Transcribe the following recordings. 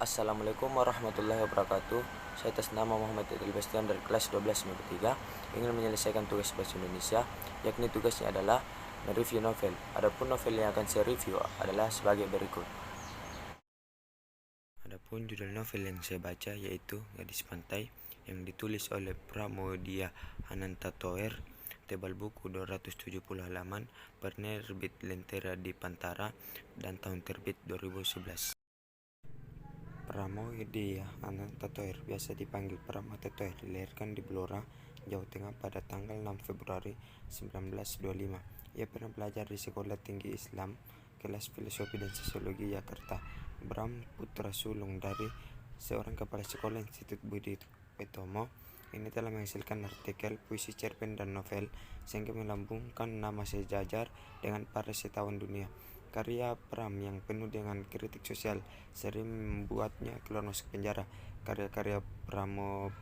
Assalamualaikum warahmatullahi wabarakatuh. Saya atas nama Muhammad Idil Bastian dari kelas 12 MIPA 3 ingin menyelesaikan tugas bahasa Indonesia, yakni tugasnya adalah mereview novel. Adapun novel yang akan saya review adalah sebagai berikut. Adapun judul novel yang saya baca yaitu Gadis Pantai yang ditulis oleh Pramodia Ananta Toer, tebal buku 270 halaman, penerbit Lentera di Pantara, dan tahun terbit 2011. Pramodia Ananta Toer, biasa dipanggil Pramata Toer, dilahirkan di Blora, Jawa Tengah pada tanggal 6 Februari 1925. Ia pernah belajar di Sekolah Tinggi Islam, kelas Filosofi dan Sosiologi Jakarta. Bram putra sulung dari seorang kepala sekolah Institut Budi Petomo. Ini telah menghasilkan artikel, puisi, cerpen, dan novel sehingga melambungkan nama sejajar dengan para sejarawan dunia. Karya Pram yang penuh dengan kritik sosial sering membuatnya keluar masuk penjara. Karya-karya Pramo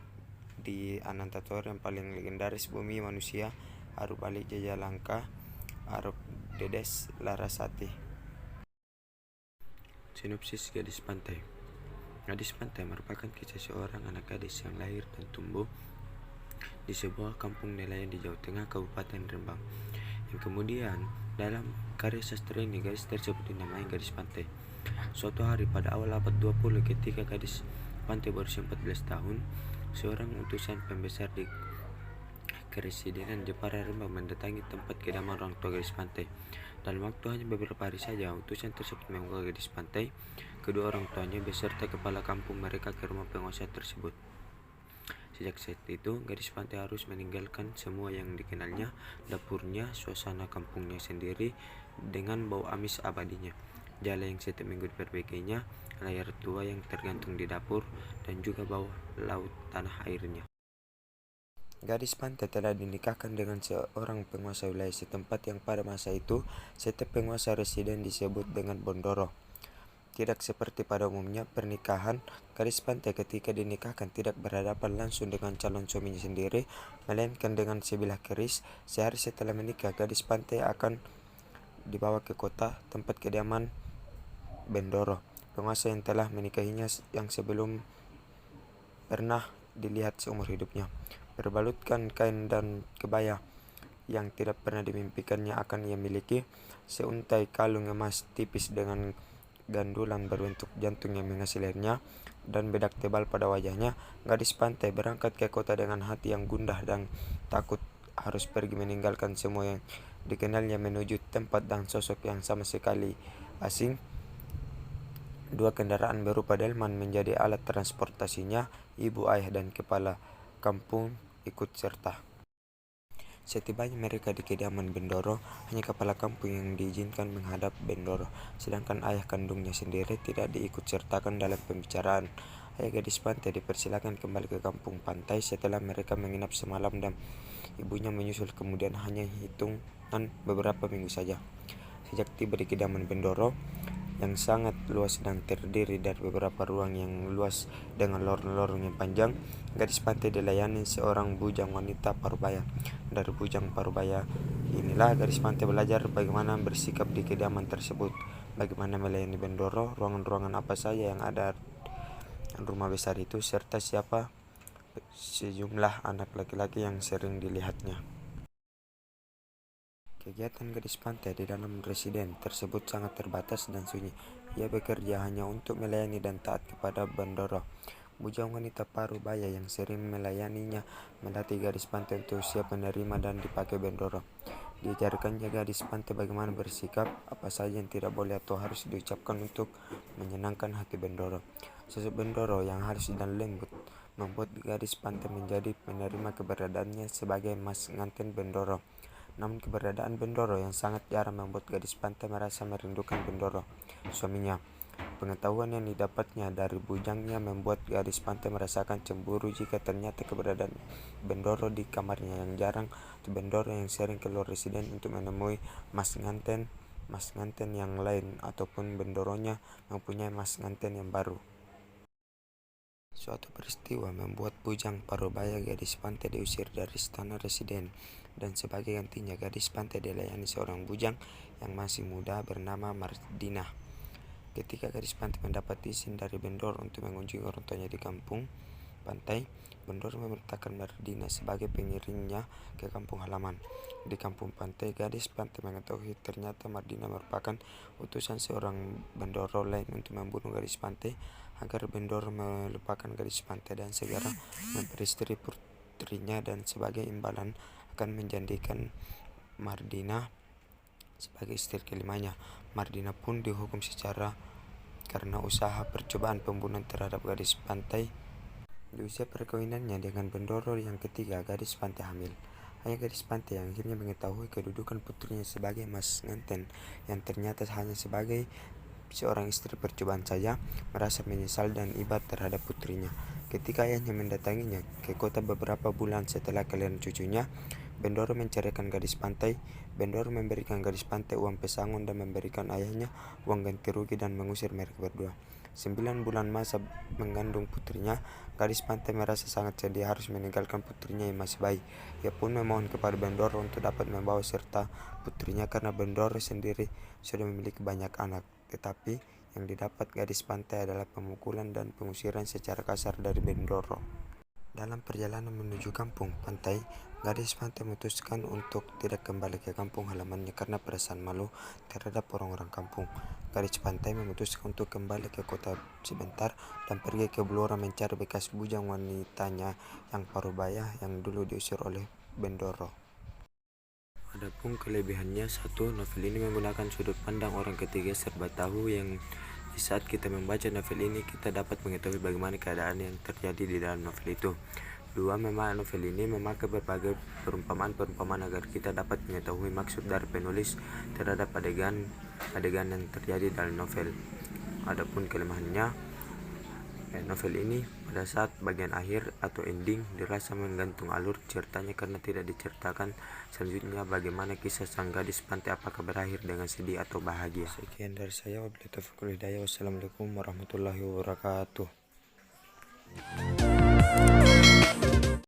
di Ananta Toer yang paling legendaris: Bumi Manusia, Aruk Balik Jajalangka, Aruk Dedes Larasati. Sinopsis Gadis Pantai. Gadis Pantai merupakan kisah seorang anak gadis yang lahir dan tumbuh di sebuah kampung nelayan di Jawa Tengah, Kabupaten Rembang. Yang kemudian dalam karya sastra ini gadis tersebut dinamai Gadis Pantai. Suatu hari pada awal abad 20 ketika Gadis Pantai berusia 14 tahun, seorang utusan pembesar di Kepresidenan Jepara Rembang mendatangi tempat kediaman orang tua Gadis Pantai. Dalam waktu hanya beberapa hari saja, utusan tersebut membawa Gadis Pantai, kedua orang tuanya beserta kepala kampung mereka ke rumah penguasa tersebut. Sejak saat itu, Gadis Pantai harus meninggalkan semua yang dikenalnya, dapurnya, suasana kampungnya sendiri dengan bau amis abadinya, jala yang setiap minggu diperbaikinya, layar tua yang tergantung di dapur, dan juga bau laut tanah airnya. Gadis Pantai telah dinikahkan dengan seorang penguasa wilayah setempat yang pada masa itu setiap penguasa residen disebut dengan Bondoro. Tidak seperti pada umumnya pernikahan, Gadis Pantai ketika dinikahkan tidak berhadapan langsung dengan calon suaminya sendiri, melainkan dengan sebilah keris. Sehari setelah menikah, Gadis Pantai akan dibawa ke kota tempat kediaman Bendoro, penguasa yang telah menikahinya yang sebelum pernah dilihat seumur hidupnya. Berbalutkan kain dan kebaya yang tidak pernah dimimpikannya akan ia miliki, seuntai kalung emas tipis dengan gandulan berbentuk jantung yang menghasilkannya, dan bedak tebal pada wajahnya, Gadis Pantai berangkat ke kota dengan hati yang gundah dan takut harus pergi meninggalkan semua yang dikenalnya menuju tempat dan sosok yang sama sekali asing. Dua kendaraan berupa delman menjadi alat transportasinya. Ibu, ayah, dan kepala kampung ikut serta. Setibanya mereka di kediaman Bendoro, hanya kepala kampung yang diizinkan menghadap Bendoro, sedangkan ayah kandungnya sendiri tidak diikut sertakan dalam pembicaraan. Ayah Gadis Pantai dipersilakan kembali ke kampung pantai setelah mereka menginap semalam dan ibunya menyusul kemudian hanya hitungan beberapa minggu saja. Sejak tiba di kediaman Bendoro yang sangat luas dan terdiri dari beberapa ruang yang luas dengan lorong-lorong yang panjang, Gadis Pantai dilayani seorang bujang wanita parubaya. Dari bujang parubaya inilah Gadis Pantai belajar bagaimana bersikap di kediaman tersebut, bagaimana melayani Bendoro, ruangan-ruangan apa saja yang ada rumah besar itu, serta siapa sejumlah anak laki-laki yang sering dilihatnya. Kegiatan Gadis Pantai di dalam residen tersebut sangat terbatas dan sunyi. Ia bekerja hanya untuk melayani dan taat kepada Bendoro. Bujang wanita parubaya yang sering melayaninya melatih Gadis Pantai untuk siap menerima dan dipakai Bendoro. Diajarkannya Gadis Pantai bagaimana bersikap, apa saja yang tidak boleh atau harus diucapkan untuk menyenangkan hati Bendoro. Sosok Bendoro yang halus dan lembut membuat Gadis Pantai menjadi menerima keberadaannya sebagai mas nganten Bendoro. Namun keberadaan Bendoro yang sangat jarang membuat Gadis Pantai merasa merindukan Bendoro, suaminya. Pengetahuan yang didapatnya dari bujangnya membuat Gadis Pantai merasakan cemburu jika ternyata keberadaan Bendoro di kamarnya yang jarang, atau Bendoro yang sering keluar residen untuk menemui mas nganten yang lain, ataupun Bendoronya mempunyai mas nganten yang baru. Suatu peristiwa membuat bujang parubaya Gadis Pantai diusir dari istana residen, dan sebagai gantinya Gadis Pantai dilayani seorang bujang yang masih muda bernama Mardinah. Ketika gadis pantai mendapat izin dari Bendoro untuk mengunjungi orang tuanya di kampung pantai, Bendoro memerintahkan Mardina sebagai pengiringnya ke kampung halaman. Di kampung pantai, gadis pantai mengetahui ternyata Mardina merupakan utusan seorang Bendoro lain untuk membunuh gadis pantai, agar Bendoro melupakan gadis pantai dan segera memperistri putrinya, dan sebagai imbalan akan menjadikan Mardina sebagai istri kelimanya. Mardina pun dihukum karena usaha percobaan pembunuhan terhadap gadis pantai. Di usia perkawinannya dengan Bendoro yang ketiga, gadis pantai hamil. Ayah gadis pantai yang akhirnya mengetahui kedudukan putrinya sebagai mas nganten, yang ternyata hanya sebagai seorang istri percobaan saja, merasa menyesal dan iba terhadap putrinya. Ketika ayahnya mendatanginya ke kota beberapa bulan setelah kelahiran cucunya, Bendoro menceraikan gadis pantai. Bendoro memberikan gadis pantai uang pesangon dan memberikan ayahnya uang ganti rugi dan mengusir mereka berdua. 9 bulan masa mengandung putrinya, gadis pantai merasa sangat sedih harus meninggalkan putrinya yang masih bayi. Ia pun memohon kepada Bendoro untuk dapat membawa serta putrinya karena Bendoro sendiri sudah memiliki banyak anak. Tetapi yang didapat gadis pantai adalah pemukulan dan pengusiran secara kasar dari Bendoro. Dalam perjalanan menuju kampung pantai, gadis pantai memutuskan untuk tidak kembali ke kampung halamannya karena perasaan malu terhadap orang-orang kampung. Gadis pantai memutuskan untuk kembali ke kota sebentar dan pergi ke Blora mencari bekas bujang wanitanya yang parubaya yang dulu diusir oleh Bendoro. Adapun kelebihannya, satu, novel ini menggunakan sudut pandang orang ketiga serba tahu, yang di saat kita membaca novel ini kita dapat mengetahui bagaimana keadaan yang terjadi di dalam novel itu. Dua, memang novel ini memakai berbagai perumpamaan agar kita dapat mengetahui maksud dari penulis terhadap adegan yang terjadi dalam novel. Adapun kelemahannya, novel ini pada saat bagian akhir atau ending dirasa menggantung alur ceritanya karena tidak diceritakan selanjutnya bagaimana kisah sang gadis pantai, apakah berakhir dengan sedih atau bahagia. Sekian dari saya, wabillahi taufiq wal hidayah. Wassalamualaikum warahmatullahi wabarakatuh.